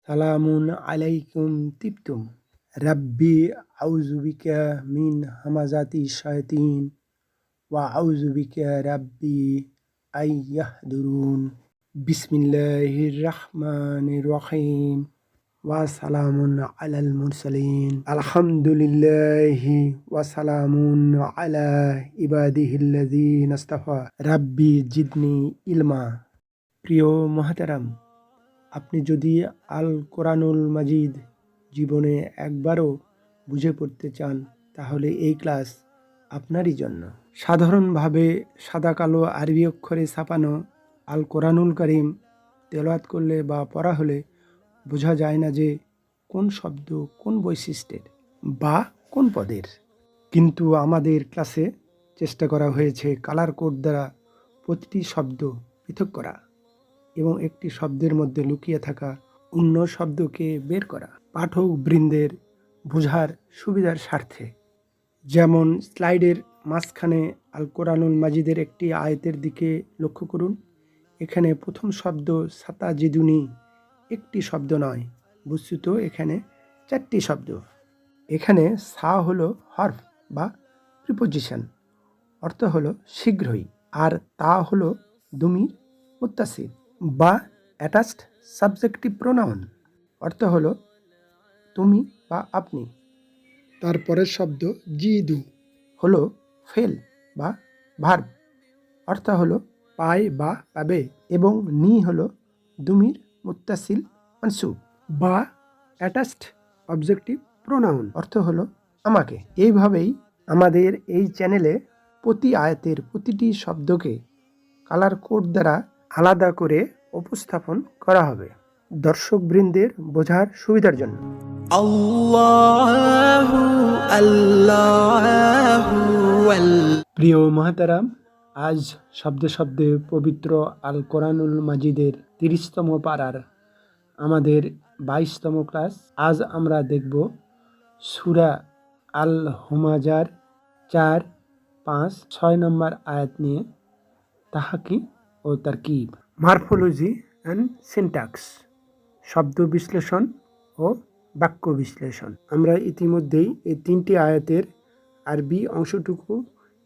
সালামুন আলাইকুম তিবতুম রাব্বি আউযু বিকা মিন হামাযাতি শায়াতিন ওয়া আউযু বিকা রাব্বি আইয়াহদুরুন বিসমিল্লাহির রাহমানির রহিম ওয়া সালামুন আলাল মুরসালিন আলহামদুলিল্লাহি ওয়া সালামুন আলা ইবাদিহিল্লাযীনা ইসতাফা রাব্বি জিদনি ইলমা। প্রিয় মুহতারাম, আপনি যদি আল কোরআনুল মাজিদ জীবনে একবারও বুঝে পড়তে চান তাহলে এই ক্লাস আপনারই জন্য। সাধারণভাবে সাদা কালো আরবি অক্ষরে ছাপানো আল কোরআনুল কারীম তেলাওয়াত করলে বা পড়া হলে বোঝা যায় না যে কোন শব্দ কোন বৈশিষ্ট্যের বা কোন পদের। কিন্তু আমাদের ক্লাসে চেষ্টা করা হয়েছে কালার কোড দ্বারা প্রতিটি শব্দ পৃথক করা এবং একটি শব্দের মধ্যে লুকিয়ে থাকা অন্য শব্দকে বের করা পাঠক বৃন্দের বোঝার সুবিধার স্বার্থে। যেমন স্লাইডের মাঝখানে আল কোরআনুল মাজিদের একটি আয়াতের দিকে লক্ষ্য করুন। এখানে প্রথম শব্দ সাতাজিদুনি একটি শব্দ নয়, বস্তুত এখানে 4টি শব্দ। এখানে সা হলো হরফ বা প্রিপোজিশন, অর্থ হলো শীঘ্রই, আর তা হলো দুমির মুত্তাসিল বা অ্যাটাচড সাবজেক্টিভ প্রোনাউন, অর্থ হলো তুমি বা আপনি। তারপরের শব্দ জিদু হলো ফেল বা ভার্ব, অর্থ হলো পায় বা পাবে, এবং নি হলো দুমির মুত্তাসিল মানসুব বা অ্যাটাচড অবজেক্টিভ প্রোনাউন, অর্থ হলো আমাকে। এইভাবেই আমাদের এই চ্যানেলে প্রতি আয়াতের প্রতিটি শব্দকে কালার কোড দ্বারা আলাদা করে উপস্থাপন করা হবে দর্শকবৃন্দের বোঝার সুবিধার জন্য। আল্লাহু আল্লাহু প্রিয় মুহতারাম, আজ শব্দে শব্দে পবিত্র আল কোরআনুল মাজিদের 30তম পারার আমাদের 22তম ক্লাস। আজ আমরা দেখব সূরা আল হুমাজার 4, 5, 6 নম্বর আয়াত নিয়ে তাহাকি ও তারকিব, মরফোলজি অ্যান্ড সিনট্যাক্স, শব্দ বিশ্লেষণ ও বাক্য বিশ্লেষণ। আমরা ইতিমধ্যেই এই 3টি আয়াতের আরবি অংশটুকু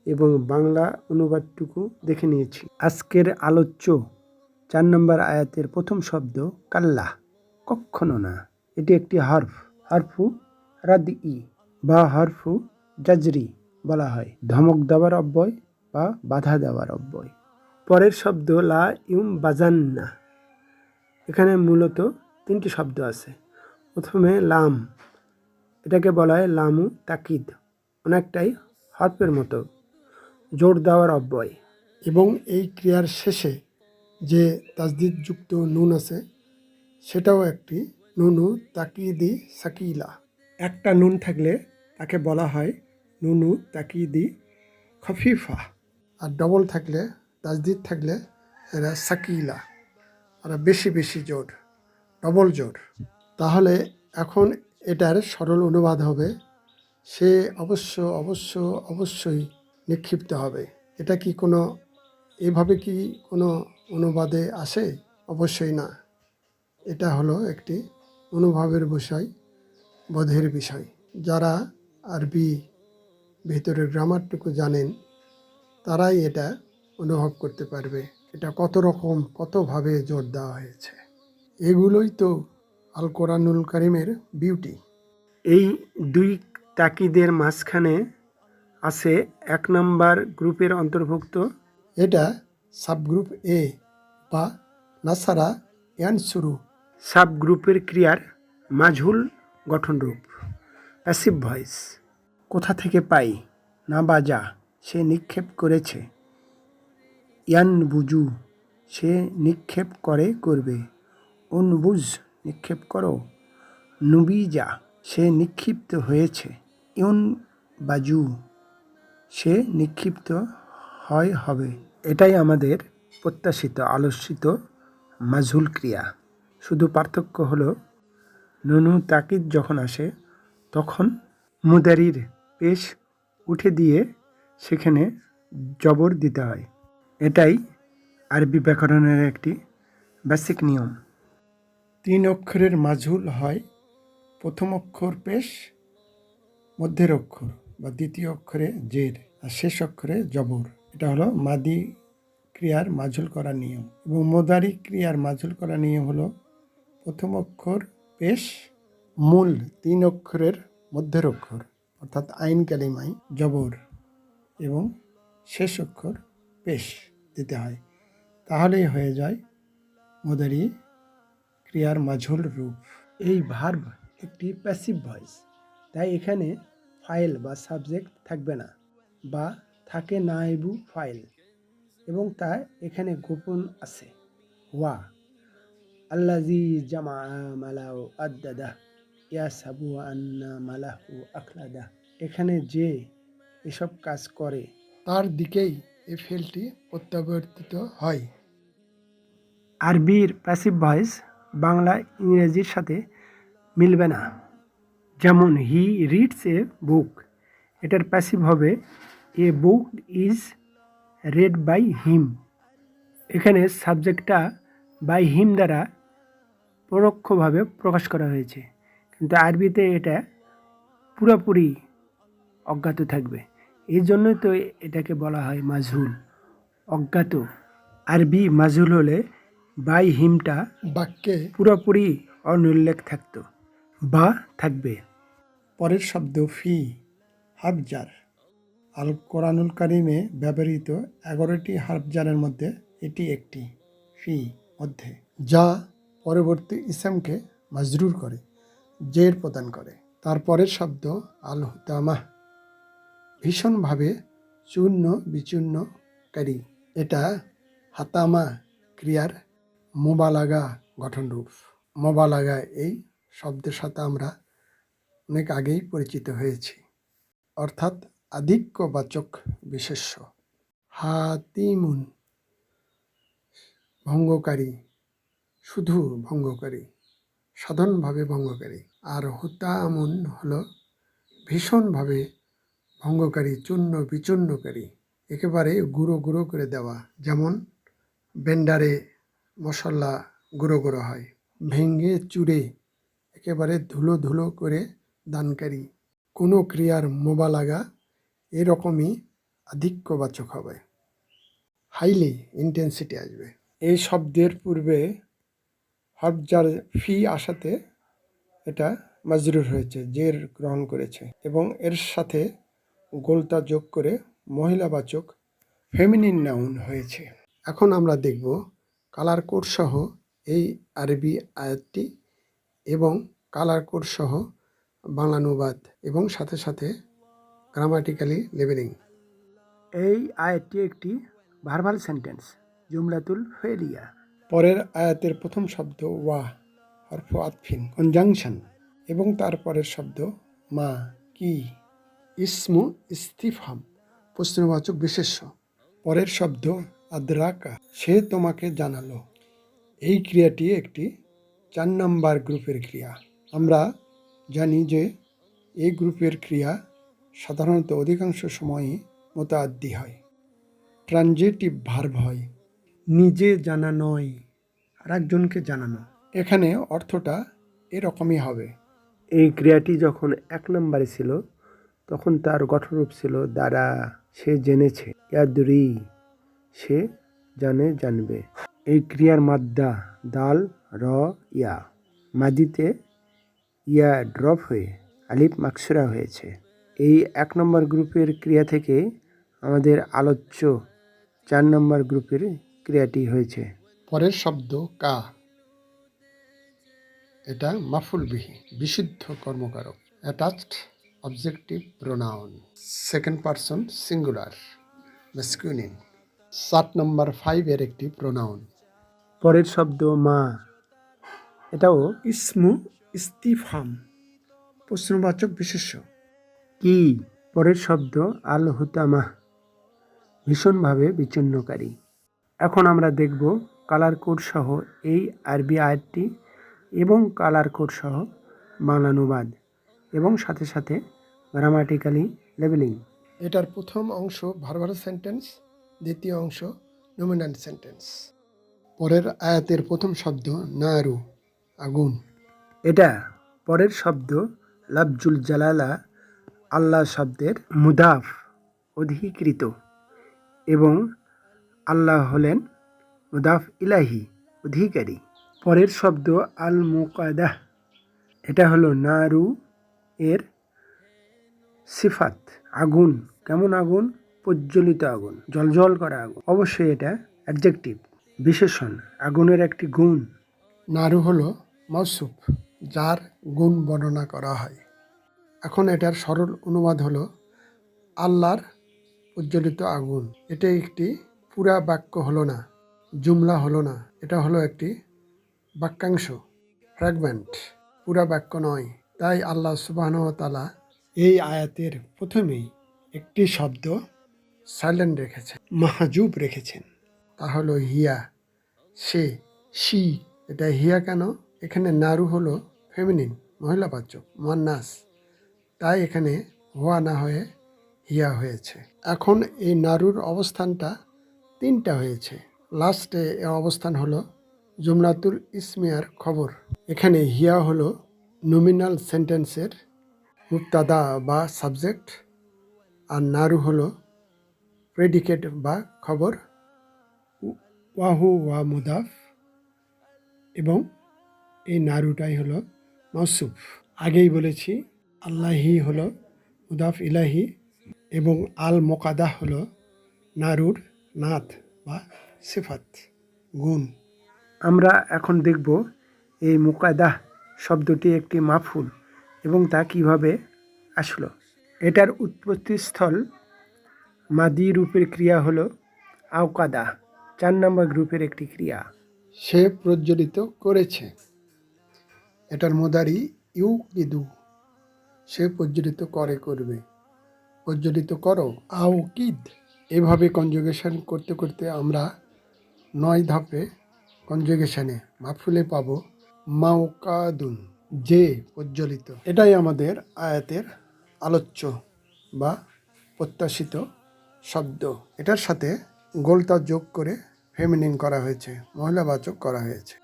এবং বাংলা অনুবাদটুকু দেখে নিয়েছি। আজকের আলোচ্য 4 নম্বর আয়াতের প্রথম শব্দ কাল্লা, কখনো না। এটি একটি হরফু রাদই বা হরফু জাজরি বলা হয়, ধমক দেওয়ার অব্যয় বা বাধা দেওয়ার অব্যয়। পরের শব্দ লা ইউম বাজান্না। এখানে মূলত 3টি শব্দ আছে। প্রথমে লাম, এটাকে বলা হয় লামু তাকিদ, অনেকটাই হরফের মতো, জোর দেওয়ার অব্যয়। এবং এই ক্রিয়ার শেষে যে তাসদিদ যুক্ত নুন আছে সেটাও একটি নুনু তাকিদি সাকিলা। একটা নুন থাকলে তাকে বলা হয় নুনু তাকিদি খফিফা, আর ডবল থাকলে তাসদিদ থাকলে এরা সাকিলা, আর বেশি বেশি জোর, ডবল জোর। তাহলে এখন এটার সরল অনুবাদ হবে সে অবশ্যই নিক্ষিপ্ত হবে। এটা কি কোনো এভাবে কি কোনো অনুবাদে আসে? অবশ্যই না। এটা হলো একটি অনুভবের বিষয়, বোধের বিষয়। যারা আরবি ভিতরের গ্রামারটুকু জানেন তারাই এটা অনুভব করতে পারবে এটা কতভাবে জোর দেওয়া হয়েছে। এগুলোই তো আল কোরআনুল কারীমের বিউটি। এই দুই তাকিদের মাঝখানে আছে 1 নম্বর গ্রুপের অন্তর্ভুক্ত। এটা সাবগ্রুপ এ বা নাসারা ইয়ানসুরু সাবগ্রুপের ক্রিয়ার মাঝুল গঠনরূপ, প্যাসিভ ভয়েস। কোথা থেকে পাই, না বাজা, সে নিক্ষেপ করেছে। ইয়ান বুজু, সে নিক্ষেপ করবে। উনবুজ, নিক্ষেপ করো। নুবিজা, সে নিক্ষিপ্ত হয়েছে। ইউন বাজু, সে নিক্ষিপ্ত হবে। এটাই আমাদের প্রত্যাশিত আলোচিত মাঝুল ক্রিয়া। শুধু পার্থক্য হলো নুনু তাকিদ যখন আসে তখন মুদারির পেশ উঠে দিয়ে সেখানে জবর দিতে হয়। এটাই আরবি ব্যাকরণের একটি বেসিক নিয়ম। 3 অক্ষরের মাঝুল হয় প্রথম অক্ষর পেশ, মধ্যের অক্ষর বা দ্বিতীয় অক্ষরে জের আর শেষ অক্ষরে জবর। এটা হলো মাদি ক্রিয়ার মাঝুল করার নিয়ম। এবং মোদারি ক্রিয়ার মাঝুল করার নিয়ম হলো প্রথম অক্ষর পেশ, মূল 3 অক্ষরের মধ্যের অক্ষর অর্থাৎ আইন কালিমায় জবর এবং শেষ অক্ষর পেশ দিতে হয়, তাহলেই হয়ে যায় মোদারি ক্রিয়ার মাঝুল রূপ। এই ভার্ব একটি প্যাসিভ ভয়েস, তাই এখানে ফাইল বা সাবজেক্ট থাকবে না, বা থাকে নাইবু ফাইল, এবং তা এখানে গোপন আছে। ওয়া আল্লাজি জামা মালাউ আদ্দাদা ইয়াসাবু আন্না মালাহু আখলাদা, এখানে যে এসব কাজ করে তার দিকেই এই ফেলটি প্রত্যাবর্তিত হয়। আরবির প্যাসিভ ভয়েস বাংলা ইংরেজির সাথে মিলবে না। যেমন হি রিডস এ বুক, এটার প্যাসিভ হবে a book is read by him. এখানে সাবজেক্টটা বাই হিম দ্বারা পরোক্ষভাবে প্রকাশ করা হয়েছে, কিন্তু আরবিতে এটা পুরোপুরি অজ্ঞাত থাকবে, এই জন্যই তো এটাকে বলা হয় মাজহুল, অজ্ঞাত। আরবি মাজহুল হলে বাই হিমটা বাক্যে পুরোপুরি অনুল্লেখ থাকতো বা থাকবে। পরের শব্দ ফি হারফজার। আল কোরআনুল কারিমে ব্যবহৃত 11টি হারফজারের মধ্যে এটি একটি, ফি মধ্যে, যা পরবর্তী ইসমকে মাজরুর করে, জের প্রদান করে। তারপরের শব্দ আল হুতামাহ, ভীষণভাবে চূর্ণ বিচূর্ণকারী। এটা হাতামা ক্রিয়ার মোবালাগা গঠনরূপ। মোবালাগা এই শব্দের সাথে আমরা অনেক আগেই পরিচিত হয়েছি, অর্থাৎ আধিক্যবাচক বিশেষ্য। হাতিমুন ভঙ্গকারী, শুধু ভঙ্গকারী, সাধারণভাবে ভঙ্গকারী। আর হুতামুন হলো ভীষণভাবে ভঙ্গকারী, চূর্ণ বিচূর্ণকারী, একেবারে গুঁড়ো গুঁড়ো করে দেওয়া। যেমন ব্লেন্ডারে মশলা গুঁড়ো গুঁড়ো হয়, ভেঙে চুরে একেবারে ধুলো ধুলো করে দানকারী। কোনো ক্রিয়ার মোবালাগা এরকমই আধিক্যবাচক হবে, হাইলি ইন্টেন্সিটি আসবে। এই শব্দের পূর্বে হারফজার ফি আসাতে এটা মাজরুর হয়েছে, জের গ্রহণ করেছে, এবং এর সাথে গোলতা যোগ করে মহিলাবাচক ফেমিনিন নাউন হয়েছে। এখন আমরা দেখব কালার কোড সহ এই আরবি আয়াতটি এবং কালার কোড সহ বাংলানুবাদ এবং সাথে সাথে গ্রামাটিক্যালি লেবেলিং। এই আয়াতটি একটি ভার্বাল সেন্টেন্স, জুমলাতুল ফেলিয়া। পরের আয়াতের প্রথম শব্দ ওয়া হরফ আতফিন, কনজাংশন, এবং তারপরের শব্দ মা কি, ইসমু ইস্তিফহাম, প্রশ্নবাচক বিশেষ্য। পরের শব্দ আদরাকা, সে তোমাকে জানালো। এই ক্রিয়াটি একটি 4 নম্বর গ্রুপের ক্রিয়া। আমরা জানি যে এই গ্রুপের ক্রিয়া সাধারণত অধিকাংশ সময়ই মোতাআদ্দি হয়, ট্রানজিটিভ ভার্ব হয়, নিজে জানা নয়, আর একজনকে জানানো। এখানে অর্থটা এরকমই হবে। এই ক্রিয়াটি যখন 1 নম্বরে ছিল তখন তার গঠনরূপ ছিল দ্বারা, সে জেনেছে, ইয়াদরি, সে জানে জানবে। এই ক্রিয়ার মাদ্দা দাল র ইয়া, মাদিতে ইয়া ড্রপ হয়ে আলিফ মাকসুরা হয়েছে। এই 1 নম্বর গ্রুপের ক্রিয়া থেকে আমাদের আলোচ্য 4 নম্বর গ্রুপের ক্রিয়াটি হয়েছে। পরের শব্দ কা, এটা মাফুল বিহি, বিশুদ্ধ কর্মকারক, attached objective pronoun, second person singular, masculine, 7 number 5 এর একটি প্রোনাউন। পরের শব্দ মা, এটাও ইসমু ইস্তিফহাম, প্রশ্নবাচক বিশেষ্য। কি, পরের শব্দ আল হুতামাহ, ভীষণভাবে বিচ্ছিন্নকারী। এখন আমরা দেখব কালার কোড সহ এই আরবি আয়াতটি এবং কালার কোড সহ বাংলানুবাদ এবং সাথে সাথে গ্রামাটিক্যালি লেবেলিং। এটার প্রথম অংশ ভার্বাল সেন্টেন্স, দ্বিতীয় অংশ নমিনাল সেন্টেন্স। পরের আয়াতের প্রথম শব্দ নারু, আগুন। এটা পরের শব্দ লাফজুল জালালা আল্লাহ শব্দের মুদাফ অধিকৃত এবং আল্লাহ হলেন মুদাফ ইলাহি অধিকারী। পরের শব্দ আল মুকাদাহ, এটা হলো নারু এর সিফাত। আগুন, কেমন আগুন? প্রজ্বলিত আগুন, জ্বলজ্বল করা আগুন। অবশ্যই এটা অ্যাডজেক্টিভ, বিশেষণ, আগুনের একটি গুণ। নারু হলো মওসুফ, যার গুণ বর্ণনা করা হয়। এখন এটার সরল অনুবাদ হলো আল্লাহর প্রজ্বলিত আগুন। এটা একটি পুরা বাক্য হলো না, জুমলা হলো না, এটা হলো একটি বাক্যাংশ, ফ্র্যাগমেন্ট, পুরা বাক্য নয়। তাই আল্লাহ সুবহানাহু ওয়া তাআলা এই আয়াতের প্রথমেই একটি শব্দ সাইলেন্ট রেখেছেন, মাহজুব রেখেছেন, তা হলো হিয়া, সে, শি। এটা হিয়া কেন? এখানে নারু হলো ফেমিনিন, মহিলাবাচক, মুয়ান্নাস, তাই এখানে হুয়া না হয়ে হিয়া হয়েছে। এখন এই নারুর অবস্থানটা তিনটা হয়েছে। লাস্টে এর অবস্থান হলো জুমলাতুল ইসমিয়ার খবর। এখানে হিয়া হলো নমিনাল সেন্টেন্সের মুবতাদা বা সাবজেক্ট, আর নারু হলো প্রেডিকেট বা খবর, ওয়াহু ওয়া মুদাফ, এবং এই নারুটাই হলো মওসুফ। আগেই বলেছি আল্লাহি হলো মুদাফ ইলাহি এবং আল মোকাদাহ হলো নারুর নাত বা সিফাত, গুণ। আমরা এখন দেখব এই মুকাদাহ শব্দটি একটি মাফুল এবং তা কিভাবে আসলো। এটার উৎপত্তিস্থল মাদি রূপের ক্রিয়া হলো আওকাদা, 4 নম্বর গ্রুপের একটি ক্রিয়া। সে প্রজ্বলিত করেছে। এটার মুদারি ইউকিদু, সে প্রজ্বলিত করবে, প্রজ্বলিত করো, আউকিদ। এভাবে কনজুগেশন করতে করতে আমরা 9 ধাপে কনজুগেশনে মাফুলে পাবো মাওকাদুন, যে প্রজ্বলিত। এটাই আমাদের আয়াতের আলোচ্য বা প্রত্যাশিত শব্দ। এটার সাথে গোলতা যোগ করে ফেমিনিন করা হয়েছে, মহিলাবাচক করা হয়েছে।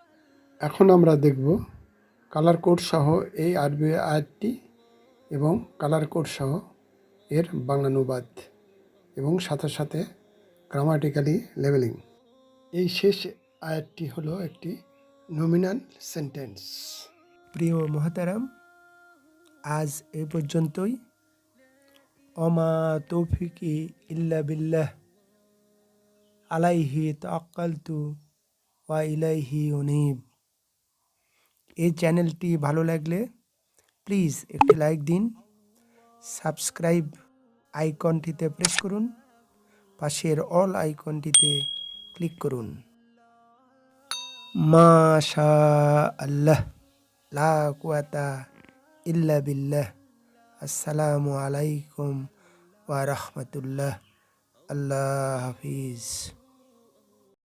এখন আমরা দেখব কালার কোড সহ এই আরবি আয়াতটি এবং কালার কোড সহ এর বাংলানুবাদ এবং সাথে সাথে গ্রামাটিক্যালি লেভেলিং। এই শেষ আয়াতটি হলো একটি নমিনাল সেন্টেন্স। প্রিয় মোহতারাম, আজ এই পর্যন্তই। অমা তৌফিকি ইল্লা বিল্লাহ, আলাইহি তাওয়াক্কালতু ওয়া ইলাইহি উনীব। এই চ্যানেলটি ভালো লাগলে প্লিজ একটি লাইক দিন, সাবস্ক্রাইব আইকনটিতে প্রেস করুন, পাশের অল আইকনটিতে ক্লিক করুন। মাশা আল্লাহ, লা কুওয়াতা ইল্লা বিল্লাহ। আসসালামু আলাইকুম ওয়া রাহমাতুল্লাহ। আল্লাহ হাফিজ।